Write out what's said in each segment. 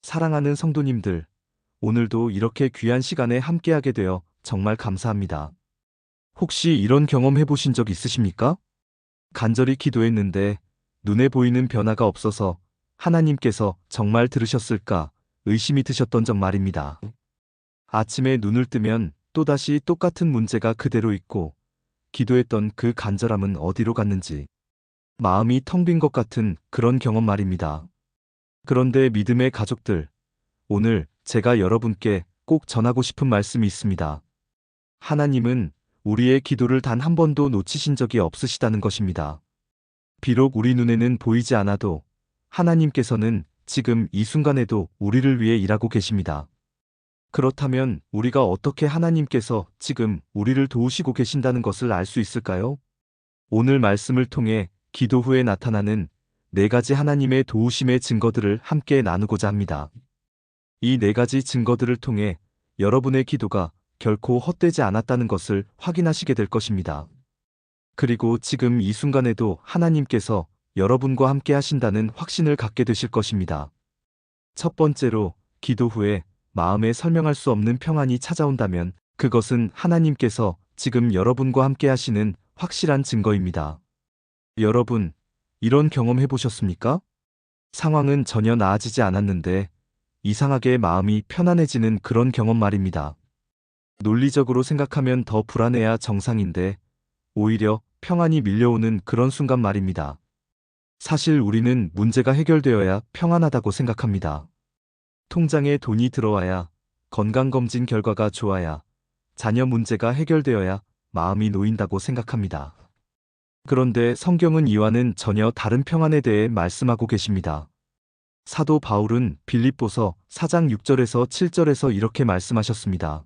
사랑하는 성도님들, 오늘도 이렇게 귀한 시간에 함께하게 되어 정말 감사합니다. 혹시 이런 경험 해보신 적 있으십니까? 간절히 기도했는데 눈에 보이는 변화가 없어서 하나님께서 정말 들으셨을까 의심이 드셨던 적 말입니다. 아침에 눈을 뜨면 또다시 똑같은 문제가 그대로 있고 기도했던 그 간절함은 어디로 갔는지 마음이 텅 빈 것 같은 그런 경험 말입니다. 그런데 믿음의 가족들, 오늘 제가 여러분께 꼭 전하고 싶은 말씀이 있습니다. 하나님은 우리의 기도를 단 한 번도 놓치신 적이 없으시다는 것입니다. 비록 우리 눈에는 보이지 않아도 하나님께서는 지금 이 순간에도 우리를 위해 일하고 계십니다. 그렇다면 우리가 어떻게 하나님께서 지금 우리를 도우시고 계신다는 것을 알 수 있을까요? 오늘 말씀을 통해 기도 후에 나타나는 4가지 하나님의 도우심의 증거들을 함께 나누고자 합니다. 이 4가지 증거들을 통해 여러분의 기도가 결코 헛되지 않았다는 것을 확인하시게 될 것입니다. 그리고 지금 이 순간에도 하나님께서 여러분과 함께 하신다는 확신을 갖게 되실 것입니다. 첫 번째로, 기도 후에 마음에 설명할 수 없는 평안이 찾아온다면 그것은 하나님께서 지금 여러분과 함께 하시는 확실한 증거입니다. 여러분, 이런 경험 해보셨습니까? 상황은 전혀 나아지지 않았는데 이상하게 마음이 편안해지는 그런 경험 말입니다. 논리적으로 생각하면 더 불안해야 정상인데 오히려 평안이 밀려오는 그런 순간 말입니다. 사실 우리는 문제가 해결되어야 평안하다고 생각합니다. 통장에 돈이 들어와야, 건강검진 결과가 좋아야, 자녀 문제가 해결되어야 마음이 놓인다고 생각합니다. 그런데 성경은 이와는 전혀 다른 평안에 대해 말씀하고 계십니다. 사도 바울은 빌립보서 4장 6절에서 7절에서 이렇게 말씀하셨습니다.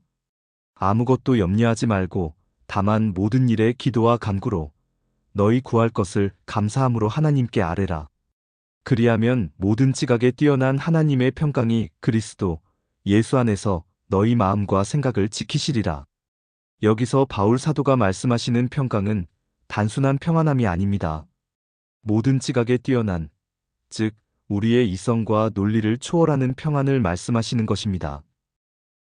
아무것도 염려하지 말고 다만 모든 일에 기도와 간구로 너희 구할 것을 감사함으로 하나님께 아뢰라. 그리하면 모든 지각에 뛰어난 하나님의 평강이 그리스도 예수 안에서 너희 마음과 생각을 지키시리라. 여기서 바울 사도가 말씀하시는 평강은 단순한 평안함이 아닙니다. 모든 지각에 뛰어난, 즉 우리의 이성과 논리를 초월하는 평안을 말씀하시는 것입니다.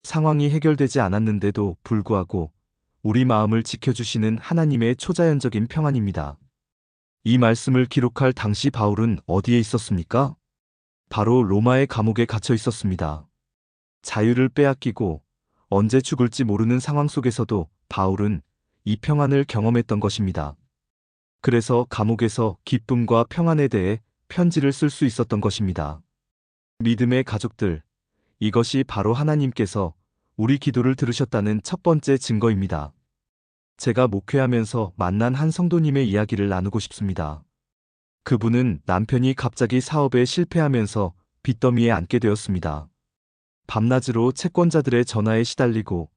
상황이 해결되지 않았는데도 불구하고 우리 마음을 지켜주시는 하나님의 초자연적인 평안입니다. 이 말씀을 기록할 당시 바울은 어디에 있었습니까? 바로 로마의 감옥에 갇혀 있었습니다. 자유를 빼앗기고 언제 죽을지 모르는 상황 속에서도 바울은 이 평안을 경험했던 것입니다. 그래서 감옥에서 기쁨과 평안에 대해 편지를 쓸 수 있었던 것입니다. 믿음의 가족들, 이것이 바로 하나님께서 우리 기도를 들으셨다는 첫 번째 증거입니다. 제가 목회하면서 만난 한 성도님의 이야기를 나누고 싶습니다. 그분은 남편이 갑자기 사업에 실패하면서 빚더미에 앉게 되었습니다. 밤낮으로 채권자들의 전화에 시달리고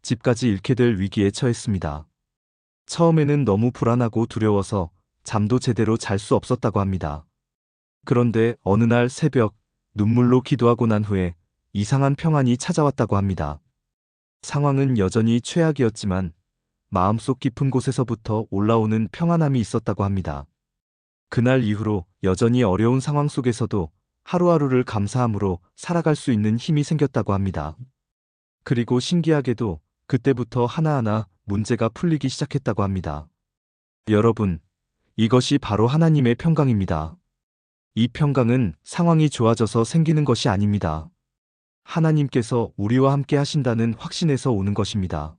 집까지 잃게 될 위기에 처했습니다. 처음에는 너무 불안하고 두려워서 잠도 제대로 잘 수 없었다고 합니다. 그런데 어느 날 새벽 눈물로 기도하고 난 후에 이상한 평안이 찾아왔다고 합니다. 상황은 여전히 최악이었지만 마음속 깊은 곳에서부터 올라오는 평안함이 있었다고 합니다. 그날 이후로 여전히 어려운 상황 속에서도 하루하루를 감사함으로 살아갈 수 있는 힘이 생겼다고 합니다. 그리고 신기하게도 그때부터 하나하나 문제가 풀리기 시작했다고 합니다. 여러분, 이것이 바로 하나님의 평강입니다. 이 평강은 상황이 좋아져서 생기는 것이 아닙니다. 하나님께서 우리와 함께 하신다는 확신에서 오는 것입니다.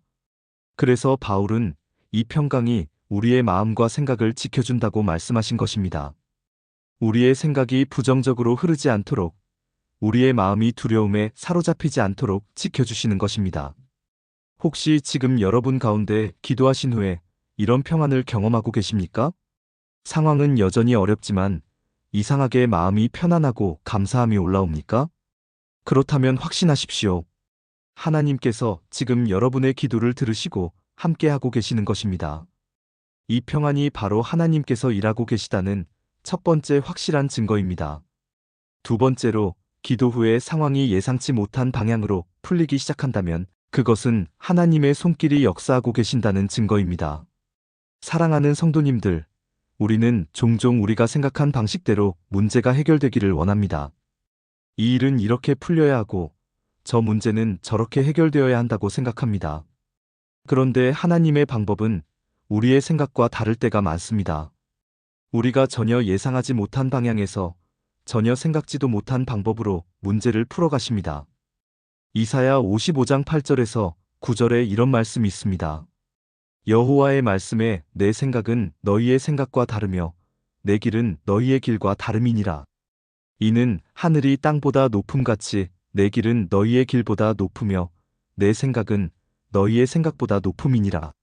그래서 바울은 이 평강이 우리의 마음과 생각을 지켜준다고 말씀하신 것입니다. 우리의 생각이 부정적으로 흐르지 않도록, 우리의 마음이 두려움에 사로잡히지 않도록 지켜주시는 것입니다. 혹시 지금 여러분 가운데 기도하신 후에 이런 평안을 경험하고 계십니까? 상황은 여전히 어렵지만 이상하게 마음이 편안하고 감사함이 올라옵니까? 그렇다면 확신하십시오. 하나님께서 지금 여러분의 기도를 들으시고 함께하고 계시는 것입니다. 이 평안이 바로 하나님께서 일하고 계시다는 첫 번째 확실한 증거입니다. 두 번째로, 기도 후에 상황이 예상치 못한 방향으로 풀리기 시작한다면 그것은 하나님의 손길이 역사하고 계신다는 증거입니다. 사랑하는 성도님들, 우리는 종종 우리가 생각한 방식대로 문제가 해결되기를 원합니다. 이 일은 이렇게 풀려야 하고 저 문제는 저렇게 해결되어야 한다고 생각합니다. 그런데 하나님의 방법은 우리의 생각과 다를 때가 많습니다. 우리가 전혀 예상하지 못한 방향에서 전혀 생각지도 못한 방법으로 문제를 풀어가십니다. 이사야 55장 8절에서 9절에 이런 말씀이 있습니다. 여호와의 말씀에 내 생각은 너희의 생각과 다르며 내 길은 너희의 길과 다름이니라. 이는 하늘이 땅보다 높음같이 내 길은 너희의 길보다 높으며 내 생각은 너희의 생각보다 높음이니라.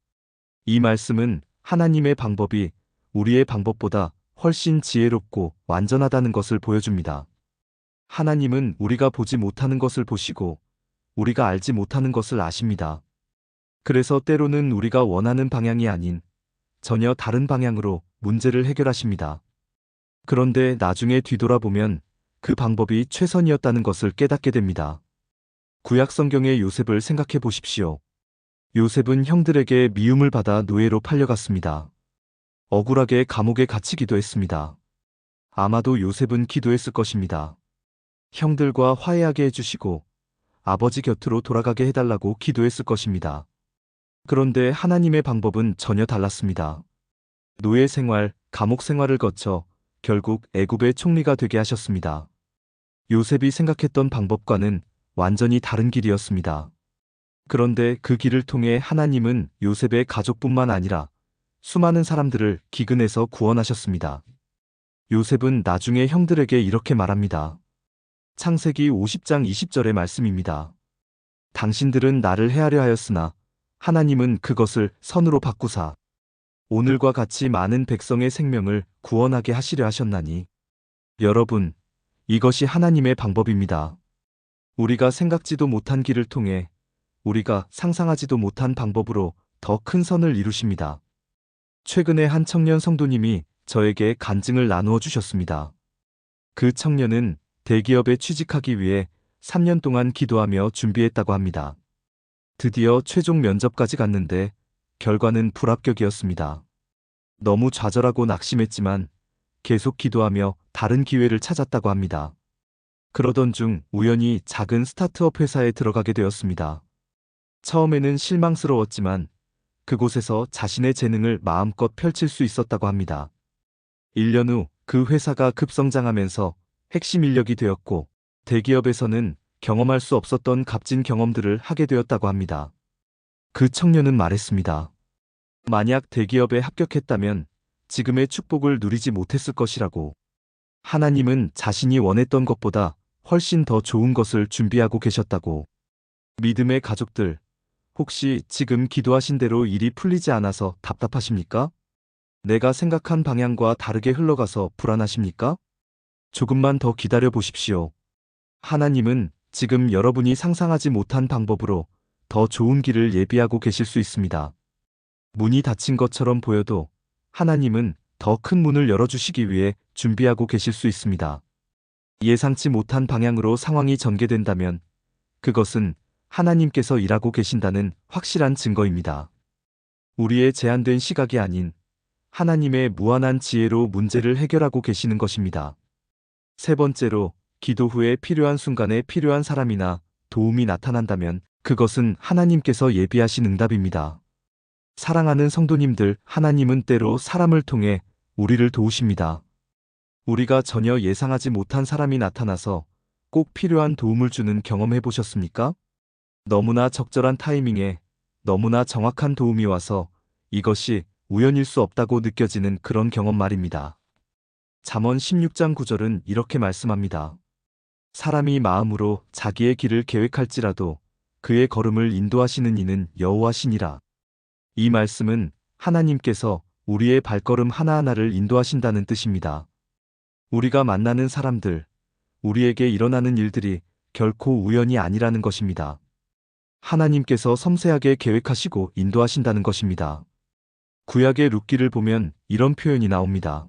이 말씀은 하나님의 방법이 우리의 방법보다 훨씬 지혜롭고 완전하다는 것을 보여줍니다. 하나님은 우리가 보지 못하는 것을 보시고 우리가 알지 못하는 것을 아십니다. 그래서 때로는 우리가 원하는 방향이 아닌 전혀 다른 방향으로 문제를 해결하십니다. 그런데 나중에 뒤돌아보면 그 방법이 최선이었다는 것을 깨닫게 됩니다. 구약 성경의 요셉을 생각해 보십시오. 요셉은 형들에게 미움을 받아 노예로 팔려갔습니다. 억울하게 감옥에 갇히기도 했습니다. 아마도 요셉은 기도했을 것입니다. 형들과 화해하게 해주시고 아버지 곁으로 돌아가게 해달라고 기도했을 것입니다. 그런데 하나님의 방법은 전혀 달랐습니다. 노예 생활, 감옥 생활을 거쳐 결국 애굽의 총리가 되게 하셨습니다. 요셉이 생각했던 방법과는 완전히 다른 길이었습니다. 그런데 그 길을 통해 하나님은 요셉의 가족뿐만 아니라 수많은 사람들을 기근에서 구원하셨습니다. 요셉은 나중에 형들에게 이렇게 말합니다. 창세기 50장 20절의 말씀입니다. 당신들은 나를 해하려 하였으나 하나님은 그것을 선으로 바꾸사 오늘과 같이 많은 백성의 생명을 구원하게 하시려 하셨나니. 여러분, 이것이 하나님의 방법입니다. 우리가 생각지도 못한 길을 통해 우리가 상상하지도 못한 방법으로 더 큰 선을 이루십니다. 최근에 한 청년 성도님이 저에게 간증을 나누어 주셨습니다. 그 청년은 대기업에 취직하기 위해 3년 동안 기도하며 준비했다고 합니다. 드디어 최종 면접까지 갔는데 결과는 불합격이었습니다. 너무 좌절하고 낙심했지만 계속 기도하며 다른 기회를 찾았다고 합니다. 그러던 중 우연히 작은 스타트업 회사에 들어가게 되었습니다. 처음에는 실망스러웠지만 그곳에서 자신의 재능을 마음껏 펼칠 수 있었다고 합니다. 1년 후 그 회사가 급성장하면서 핵심 인력이 되었고 대기업에서는 경험할 수 없었던 값진 경험들을 하게 되었다고 합니다. 그 청년은 말했습니다. 만약 대기업에 합격했다면 지금의 축복을 누리지 못했을 것이라고. 하나님은 자신이 원했던 것보다 훨씬 더 좋은 것을 준비하고 계셨다고. 믿음의 가족들, 혹시 지금 기도하신 대로 일이 풀리지 않아서 답답하십니까? 내가 생각한 방향과 다르게 흘러가서 불안하십니까? 조금만 더 기다려 보십시오. 하나님은 지금 여러분이 상상하지 못한 방법으로 더 좋은 길을 예비하고 계실 수 있습니다. 문이 닫힌 것처럼 보여도 하나님은 더 큰 문을 열어주시기 위해 준비하고 계실 수 있습니다. 예상치 못한 방향으로 상황이 전개된다면 그것은 하나님께서 일하고 계신다는 확실한 증거입니다. 우리의 제한된 시각이 아닌 하나님의 무한한 지혜로 문제를 해결하고 계시는 것입니다. 세 번째로, 기도 후에 필요한 순간에 필요한 사람이나 도움이 나타난다면 그것은 하나님께서 예비하신 응답입니다. 사랑하는 성도님들, 하나님은 때로 사람을 통해 우리를 도우십니다. 우리가 전혀 예상하지 못한 사람이 나타나서 꼭 필요한 도움을 주는 경험해 보셨습니까? 너무나 적절한 타이밍에 너무나 정확한 도움이 와서 이것이 우연일 수 없다고 느껴지는 그런 경험 말입니다. 잠언 16장 9절은 이렇게 말씀합니다. 사람이 마음으로 자기의 길을 계획할지라도 그의 걸음을 인도하시는 이는 여호와시니라. 이 말씀은 하나님께서 우리의 발걸음 하나하나를 인도하신다는 뜻입니다. 우리가 만나는 사람들, 우리에게 일어나는 일들이 결코 우연이 아니라는 것입니다. 하나님께서 섬세하게 계획하시고 인도하신다는 것입니다. 구약의 룻기를 보면 이런 표현이 나옵니다.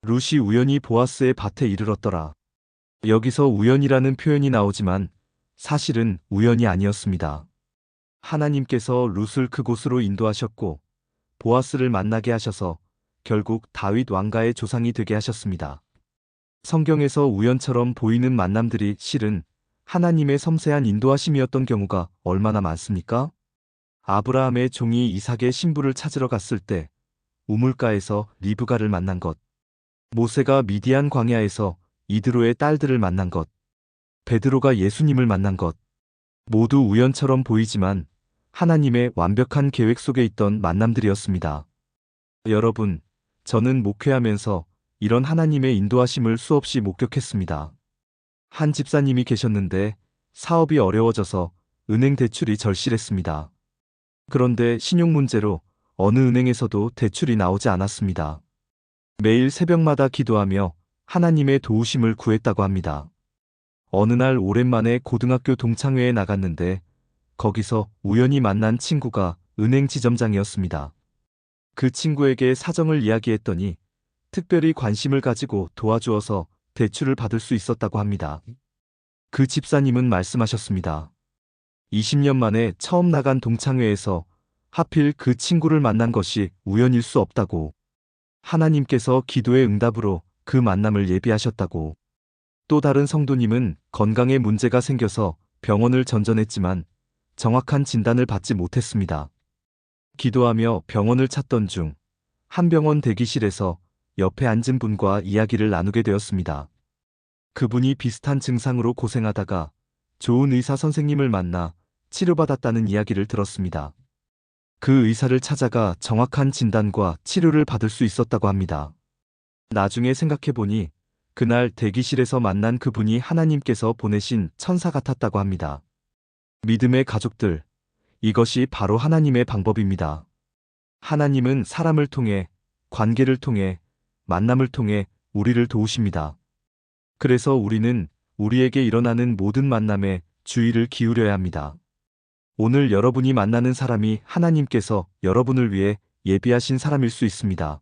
룻이 우연히 보아스의 밭에 이르렀더라. 여기서 우연이라는 표현이 나오지만 사실은 우연이 아니었습니다. 하나님께서 룻을 그곳으로 인도하셨고 보아스를 만나게 하셔서 결국 다윗 왕가의 조상이 되게 하셨습니다. 성경에서 우연처럼 보이는 만남들이 실은 하나님의 섬세한 인도하심이었던 경우가 얼마나 많습니까? 아브라함의 종이 이삭의 신부를 찾으러 갔을 때 우물가에서 리브가를 만난 것, 모세가 미디안 광야에서 이드로의 딸들을 만난 것, 베드로가 예수님을 만난 것, 모두 우연처럼 보이지만 하나님의 완벽한 계획 속에 있던 만남들이었습니다. 여러분, 저는 목회하면서 이런 하나님의 인도하심을 수없이 목격했습니다. 한 집사님이 계셨는데 사업이 어려워져서 은행 대출이 절실했습니다. 그런데 신용 문제로 어느 은행에서도 대출이 나오지 않았습니다. 매일 새벽마다 기도하며 하나님의 도우심을 구했다고 합니다. 어느 날 오랜만에 고등학교 동창회에 나갔는데 거기서 우연히 만난 친구가 은행 지점장이었습니다. 그 친구에게 사정을 이야기했더니 특별히 관심을 가지고 도와주어서 대출을 받을 수 있었다고 합니다. 그 집사님은 말씀하셨습니다. 20년 만에 처음 나간 동창회에서 하필 그 친구를 만난 것이 우연일 수 없다고. 하나님께서 기도의 응답으로 그 만남을 예비하셨다고. 또 다른 성도님은 건강에 문제가 생겨서 병원을 전전했지만 정확한 진단을 받지 못했습니다. 기도하며 병원을 찾던 중 한 병원 대기실에서 옆에 앉은 분과 이야기를 나누게 되었습니다. 그분이 비슷한 증상으로 고생하다가 좋은 의사 선생님을 만나 치료받았다는 이야기를 들었습니다. 그 의사를 찾아가 정확한 진단과 치료를 받을 수 있었다고 합니다. 나중에 생각해보니 그날 대기실에서 만난 그분이 하나님께서 보내신 천사 같았다고 합니다. 믿음의 가족들, 이것이 바로 하나님의 방법입니다. 하나님은 사람을 통해, 관계를 통해, 만남을 통해 우리를 도우십니다. 그래서 우리는 우리에게 일어나는 모든 만남에 주의를 기울여야 합니다. 오늘 여러분이 만나는 사람이 하나님께서 여러분을 위해 예비하신 사람일 수 있습니다.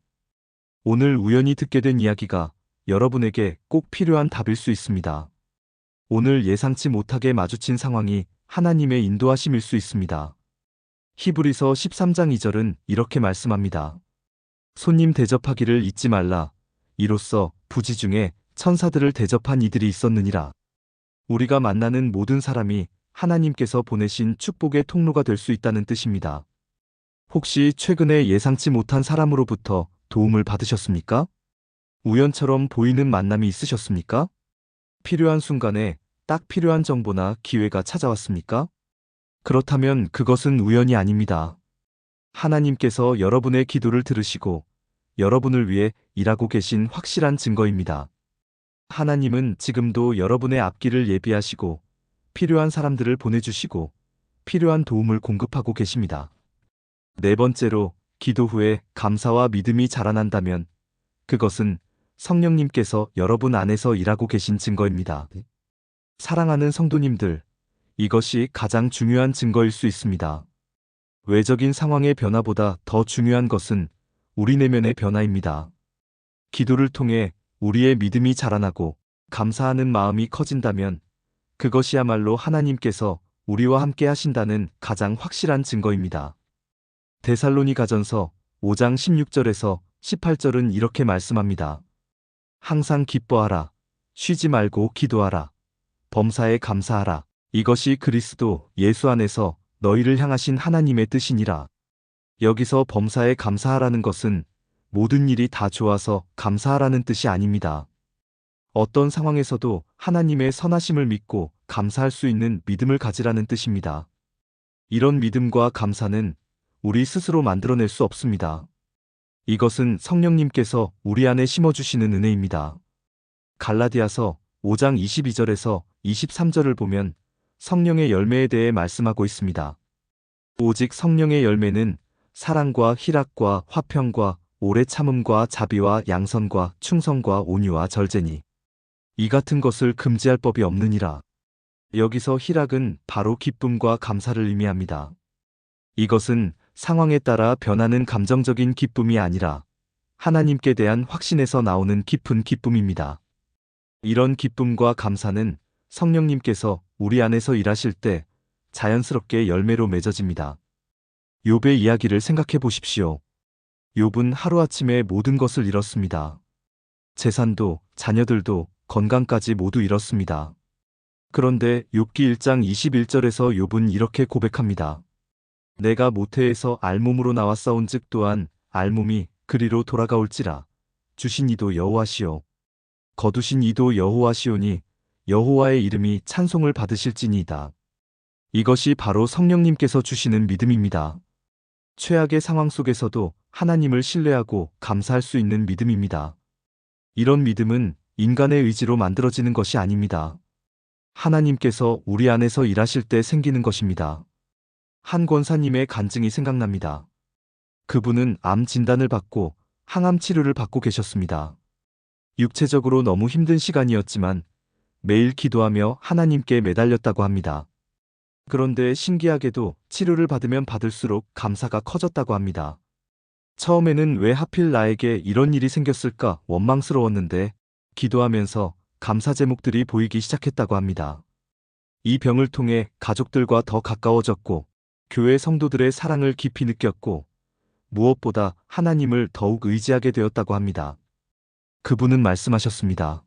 오늘 우연히 듣게 된 이야기가 여러분에게 꼭 필요한 답일 수 있습니다. 오늘 예상치 못하게 마주친 상황이 하나님의 인도하심일 수 있습니다. 히브리서 13장 2절은 이렇게 말씀합니다. 손님 대접하기를 잊지 말라. 이로써 부지 중에 천사들을 대접한 이들이 있었느니라. 우리가 만나는 모든 사람이 하나님께서 보내신 축복의 통로가 될 수 있다는 뜻입니다. 혹시 최근에 예상치 못한 사람으로부터 도움을 받으셨습니까? 우연처럼 보이는 만남이 있으셨습니까? 필요한 순간에 딱 필요한 정보나 기회가 찾아왔습니까? 그렇다면 그것은 우연이 아닙니다. 하나님께서 여러분의 기도를 들으시고 여러분을 위해 일하고 계신 확실한 증거입니다. 하나님은 지금도 여러분의 앞길을 예비하시고 필요한 사람들을 보내주시고 필요한 도움을 공급하고 계십니다. 네 번째로, 기도 후에 감사와 믿음이 자라난다면 그것은 성령님께서 여러분 안에서 일하고 계신 증거입니다. 사랑하는 성도님들, 이것이 가장 중요한 증거일 수 있습니다. 외적인 상황의 변화보다 더 중요한 것은 우리 내면의 변화입니다. 기도를 통해 우리의 믿음이 자라나고 감사하는 마음이 커진다면 그것이야말로 하나님께서 우리와 함께 하신다는 가장 확실한 증거입니다. 데살로니가전서 5장 16절에서 18절은 이렇게 말씀합니다. 항상 기뻐하라. 쉬지 말고 기도하라. 범사에 감사하라. 이것이 그리스도 예수 안에서 너희를 향하신 하나님의 뜻이니라. 여기서 범사에 감사하라는 것은 모든 일이 다 좋아서 감사하라는 뜻이 아닙니다. 어떤 상황에서도 하나님의 선하심을 믿고 감사할 수 있는 믿음을 가지라는 뜻입니다. 이런 믿음과 감사는 우리 스스로 만들어낼 수 없습니다. 이것은 성령님께서 우리 안에 심어주시는 은혜입니다. 갈라디아서 5장 22절에서 23절을 보면 성령의 열매에 대해 말씀하고 있습니다. 오직 성령의 열매는 사랑과 희락과 화평과 오래 참음과 자비와 양선과 충성과 온유와 절제니 이 같은 것을 금지할 법이 없느니라. 여기서 희락은 바로 기쁨과 감사를 의미합니다. 이것은 상황에 따라 변하는 감정적인 기쁨이 아니라 하나님께 대한 확신에서 나오는 깊은 기쁨입니다. 이런 기쁨과 감사는 성령님께서 우리 안에서 일하실 때 자연스럽게 열매로 맺어집니다. 욥의 이야기를 생각해 보십시오. 욥은 하루아침에 모든 것을 잃었습니다. 재산도, 자녀들도, 건강까지 모두 잃었습니다. 그런데 욥기 1장 21절에서 욥은 이렇게 고백합니다. 내가 모태에서 알몸으로 나왔사온즉 또한 알몸이 그리로 돌아가올지라. 주신 이도 여호와시오. 거두신 이도 여호와시오니 여호와의 이름이 찬송을 받으실지니이다. 이것이 바로 성령님께서 주시는 믿음입니다. 최악의 상황 속에서도 하나님을 신뢰하고 감사할 수 있는 믿음입니다. 이런 믿음은 인간의 의지로 만들어지는 것이 아닙니다. 하나님께서 우리 안에서 일하실 때 생기는 것입니다. 한 권사님의 간증이 생각납니다. 그분은 암 진단을 받고 항암 치료를 받고 계셨습니다. 육체적으로 너무 힘든 시간이었지만 매일 기도하며 하나님께 매달렸다고 합니다. 그런데 신기하게도 치료를 받으면 받을수록 감사가 커졌다고 합니다. 처음에는 왜 하필 나에게 이런 일이 생겼을까 원망스러웠는데 기도하면서 감사 제목들이 보이기 시작했다고 합니다. 이 병을 통해 가족들과 더 가까워졌고 교회 성도들의 사랑을 깊이 느꼈고 무엇보다 하나님을 더욱 의지하게 되었다고 합니다. 그분은 말씀하셨습니다.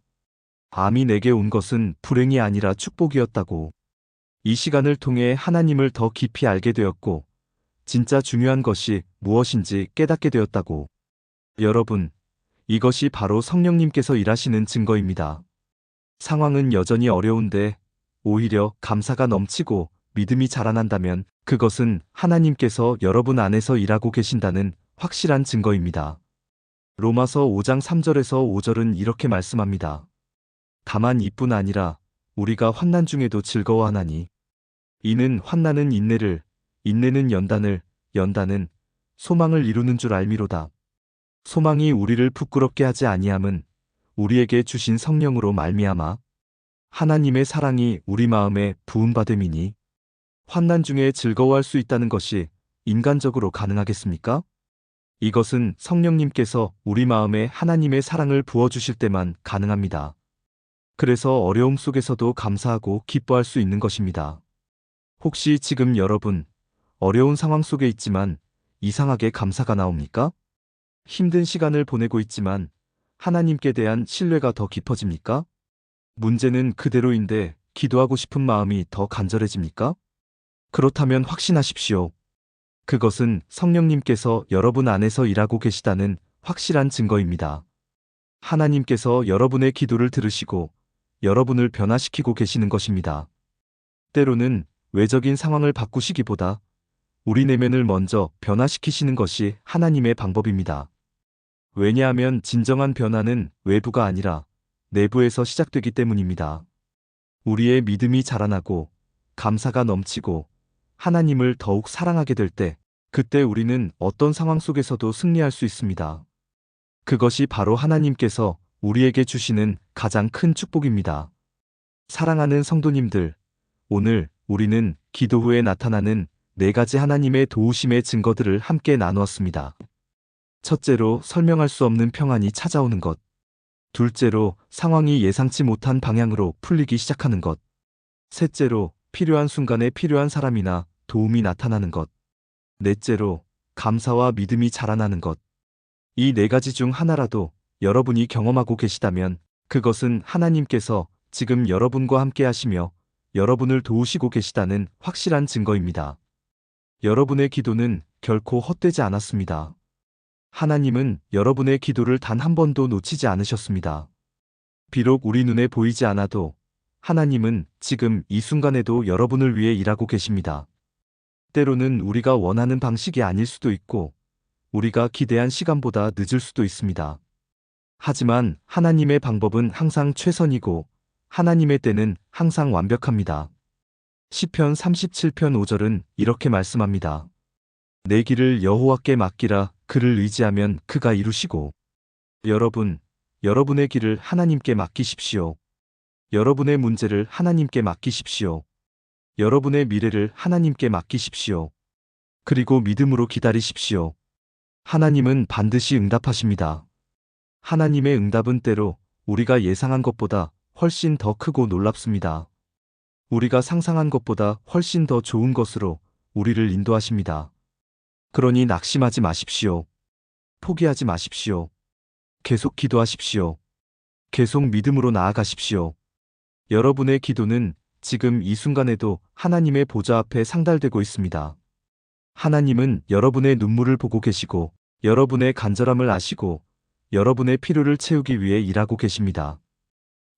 암이 내게 온 것은 불행이 아니라 축복이었다고. 이 시간을 통해 하나님을 더 깊이 알게 되었고 진짜 중요한 것이 무엇인지 깨닫게 되었다고. 여러분, 이것이 바로 성령님께서 일하시는 증거입니다. 상황은 여전히 어려운데 오히려 감사가 넘치고 믿음이 자라난다면 그것은 하나님께서 여러분 안에서 일하고 계신다는 확실한 증거입니다. 로마서 5장 3절에서 5절은 이렇게 말씀합니다. 다만 이뿐 아니라 우리가 환난 중에도 즐거워하나니 이는 환난은 인내를, 인내는 연단을, 연단은 소망을 이루는 줄 알미로다. 소망이 우리를 부끄럽게 하지 아니함은 우리에게 주신 성령으로 말미암아 하나님의 사랑이 우리 마음에 부음받음이니. 환난 중에 즐거워할 수 있다는 것이 인간적으로 가능하겠습니까? 이것은 성령님께서 우리 마음에 하나님의 사랑을 부어주실 때만 가능합니다. 그래서 어려움 속에서도 감사하고 기뻐할 수 있는 것입니다. 혹시 지금 여러분 어려운 상황 속에 있지만 이상하게 감사가 나옵니까? 힘든 시간을 보내고 있지만 하나님께 대한 신뢰가 더 깊어집니까? 문제는 그대로인데 기도하고 싶은 마음이 더 간절해집니까? 그렇다면 확신하십시오. 그것은 성령님께서 여러분 안에서 일하고 계시다는 확실한 증거입니다. 하나님께서 여러분의 기도를 들으시고 여러분을 변화시키고 계시는 것입니다. 때로는 외적인 상황을 바꾸시기보다 우리 내면을 먼저 변화시키시는 것이 하나님의 방법입니다. 왜냐하면 진정한 변화는 외부가 아니라 내부에서 시작되기 때문입니다. 우리의 믿음이 자라나고 감사가 넘치고 하나님을 더욱 사랑하게 될 때, 그때 우리는 어떤 상황 속에서도 승리할 수 있습니다. 그것이 바로 하나님께서 우리에게 주시는 가장 큰 축복입니다. 사랑하는 성도님들, 오늘 우리는 기도 후에 나타나는 4가지 하나님의 도우심의 증거들을 함께 나누었습니다. 첫째로, 설명할 수 없는 평안이 찾아오는 것. 둘째로, 상황이 예상치 못한 방향으로 풀리기 시작하는 것. 셋째로, 필요한 순간에 필요한 사람이나 도움이 나타나는 것. 넷째로, 감사와 믿음이 자라나는 것. 이 4가지 중 하나라도 여러분이 경험하고 계시다면 그것은 하나님께서 지금 여러분과 함께 하시며 여러분을 도우시고 계시다는 확실한 증거입니다. 여러분의 기도는 결코 헛되지 않았습니다. 하나님은 여러분의 기도를 단 한 번도 놓치지 않으셨습니다. 비록 우리 눈에 보이지 않아도 하나님은 지금 이 순간에도 여러분을 위해 일하고 계십니다. 때로는 우리가 원하는 방식이 아닐 수도 있고 우리가 기대한 시간보다 늦을 수도 있습니다. 하지만 하나님의 방법은 항상 최선이고 하나님의 때는 항상 완벽합니다. 시편 37편 5절은 이렇게 말씀합니다. 내 길을 여호와께 맡기라. 그를 의지하면 그가 이루시고. 여러분, 여러분의 길을 하나님께 맡기십시오. 여러분의 문제를 하나님께 맡기십시오. 여러분의 미래를 하나님께 맡기십시오. 그리고 믿음으로 기다리십시오. 하나님은 반드시 응답하십니다. 하나님의 응답은 때로 우리가 예상한 것보다 훨씬 더 크고 놀랍습니다. 우리가 상상한 것보다 훨씬 더 좋은 것으로 우리를 인도하십니다. 그러니 낙심하지 마십시오. 포기하지 마십시오. 계속 기도하십시오. 계속 믿음으로 나아가십시오. 여러분의 기도는 지금 이 순간에도 하나님의 보좌 앞에 상달되고 있습니다. 하나님은 여러분의 눈물을 보고 계시고, 여러분의 간절함을 아시고, 여러분의 필요를 채우기 위해 일하고 계십니다.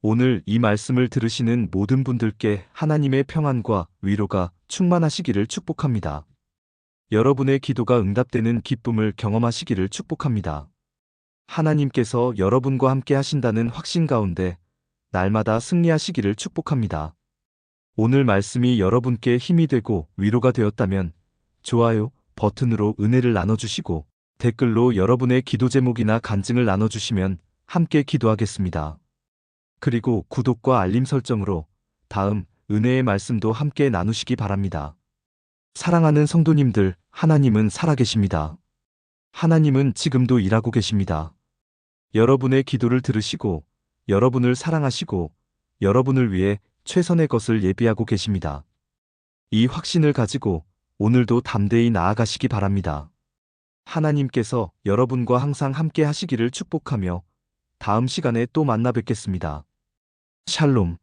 오늘 이 말씀을 들으시는 모든 분들께 하나님의 평안과 위로가 충만하시기를 축복합니다. 여러분의 기도가 응답되는 기쁨을 경험하시기를 축복합니다. 하나님께서 여러분과 함께 하신다는 확신 가운데 날마다 승리하시기를 축복합니다. 오늘 말씀이 여러분께 힘이 되고 위로가 되었다면 좋아요 버튼으로 은혜를 나눠주시고 댓글로 여러분의 기도 제목이나 간증을 나눠주시면 함께 기도하겠습니다. 그리고 구독과 알림 설정으로 다음 은혜의 말씀도 함께 나누시기 바랍니다. 사랑하는 성도님들, 하나님은 살아계십니다. 하나님은 지금도 일하고 계십니다. 여러분의 기도를 들으시고 여러분을 사랑하시고 여러분을 위해 최선의 것을 예비하고 계십니다. 이 확신을 가지고 오늘도 담대히 나아가시기 바랍니다. 하나님께서 여러분과 항상 함께 하시기를 축복하며 다음 시간에 또 만나 뵙겠습니다. 샬롬.